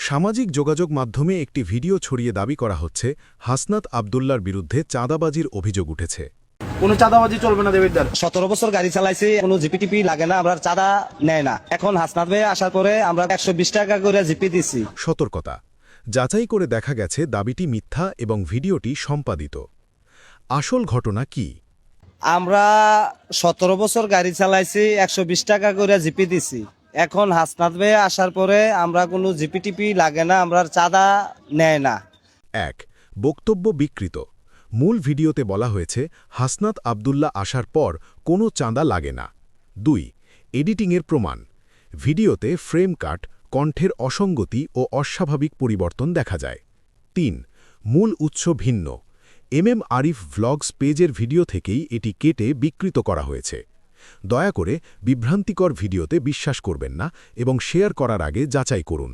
সামাজিক যোগাযোগ মাধ্যমে একটি ভিডিও ছড়িয়ে দাবি করা হচ্ছে হাসনাত আবদুল্লার বিরুদ্ধে চাঁদাবাজির অভিযোগ উঠেছে। কোনো চাঁদাবাজি চলবে না দেবিদ্দার। 17 বছর গাড়ি চালাইছি, কোনো জিপিটিপি লাগে না, আমরা চাঁদা নেয় না। এখন হাসনাত ভাই আসার পরে আমরা 120 টাকা করে জিপি দিছি। সতর্কতা, যাচাই করে দেখা গেছে দাবিটি মিথ্যা এবং ভিডিওটি সম্পাদিত। আসল ঘটনা কি? আমরা 17 বছর গাড়ি চালাইছি, 120 টাকা করে জিপি দিছি। এখন হাসনাত ভাই আসার পরে আমরা কোনো জিপিটিপি লাগে না, আমরা চাঁদা নেয় না। ১. বক্তব্য বিকৃত। মূল ভিডিওতে বলা হয়েছে হাসনাত আবদুল্লা আসার পর কোনো চাঁদা লাগে না। ২. এডিটিংয়ের প্রমাণ। ভিডিওতে ফ্রেম কাট, কণ্ঠের অসঙ্গতি ও অস্বাভাবিক পরিবর্তন দেখা যায়। ৩. মূল উৎস ভিন্ন। আরিফ ভ্লগস পেজের ভিডিও থেকেই এটি কেটে বিকৃত করা হয়েছে। দয়া করে বিভ্রান্তিকর ভিডিওতে বিশ্বাস করবেন না এবং শেয়ার করার আগে যাচাই করুন।